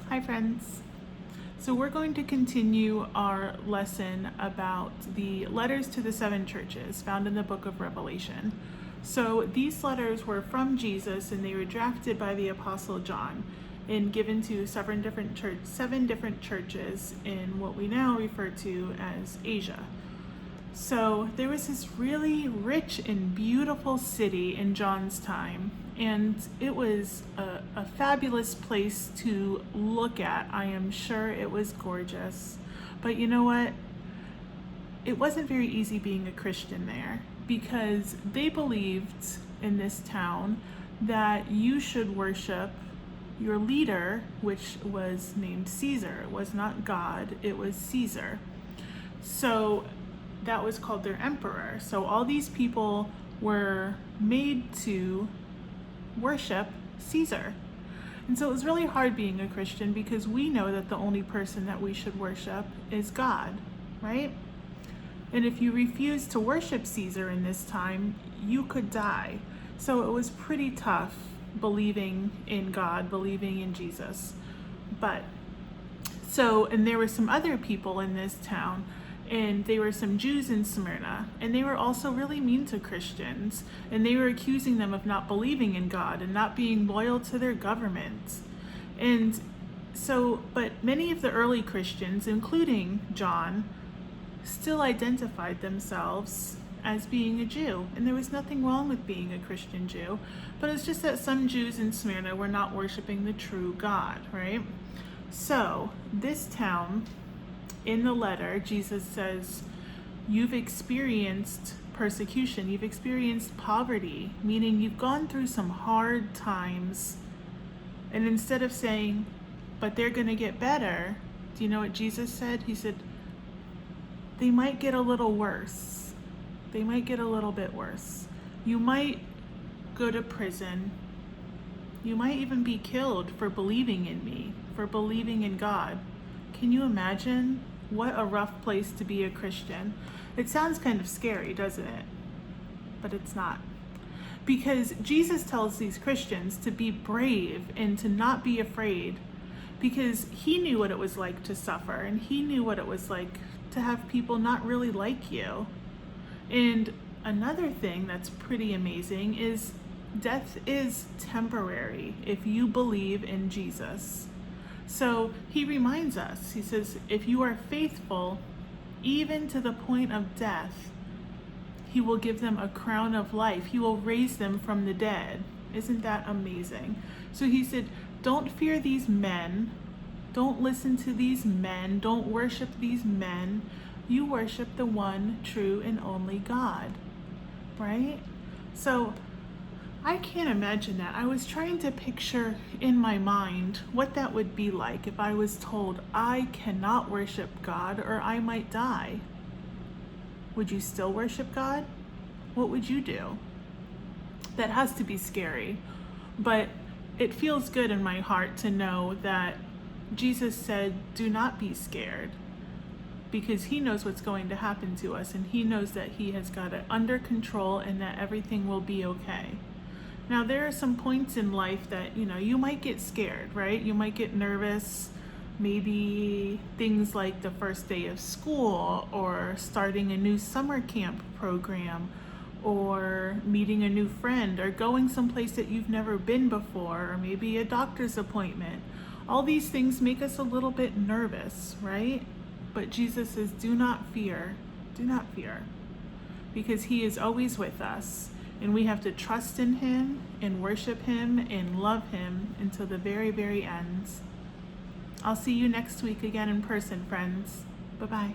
Hi friends. So we're going to continue our lesson about the letters to the seven churches found in the book of Revelation. So these letters were from Jesus and they were drafted by the Apostle John and given to seven different churches in what we now refer to as Asia. So there was this really rich and beautiful city in John's time, and it was a fabulous place to look at. I am sure it was gorgeous. But you know what? It wasn't very easy being a Christian there, because they believed in this town that you should worship your leader, which was named Caesar. It was not God, it was Caesar. So that was called their emperor. So all these people were made to worship Caesar. And so it was really hard being a Christian, because we know that the only person that we should worship is God, right? And if you refuse to worship Caesar in this time, you could die. So it was pretty tough believing in God, believing in Jesus. And there were some other people in this town, and they were some Jews in Smyrna, and they were also really mean to Christians, and they were accusing them of not believing in God and not being loyal to their government. But many of the early Christians, including John, still identified themselves as being a Jew, and there was nothing wrong with being a Christian Jew, but it's just that some Jews in Smyrna were not worshiping the true God, right? So this town, in the letter, Jesus says, you've experienced persecution, you've experienced poverty, meaning you've gone through some hard times. And instead of saying, but they're going to get better, do you know what Jesus said? He said, they might get a little worse. They might get a little bit worse. You might go to prison. You might even be killed for believing in me, for believing in God. Can you imagine what a rough place to be a Christian? It sounds kind of scary, doesn't it? But it's not. Because Jesus tells these Christians to be brave and to not be afraid, because he knew what it was like to suffer, and he knew what it was like to have people not really like you. And another thing that's pretty amazing is death is temporary if you believe in Jesus. So he reminds us, he says, if you are faithful, even to the point of death, he will give them a crown of life. He will raise them from the dead. Isn't that amazing? So he said, don't fear these men. Don't listen to these men. Don't worship these men. You worship the one true and only God, right? So I can't imagine that. I was trying to picture in my mind what that would be like if I was told I cannot worship God or I might die. Would you still worship God? What would you do? That has to be scary, but it feels good in my heart to know that Jesus said, do not be scared, because he knows what's going to happen to us, and he knows that he has got it under control and that everything will be okay. Now, there are some points in life that, you might get scared, right? You might get nervous. Maybe things like the first day of school, or starting a new summer camp program, or meeting a new friend, or going someplace that you've never been before, or maybe a doctor's appointment. All these things make us a little bit nervous, right? But Jesus says, do not fear, because he is always with us. And we have to trust in him and worship him and love him until the very, very end. I'll see you next week again in person, friends. Bye-bye.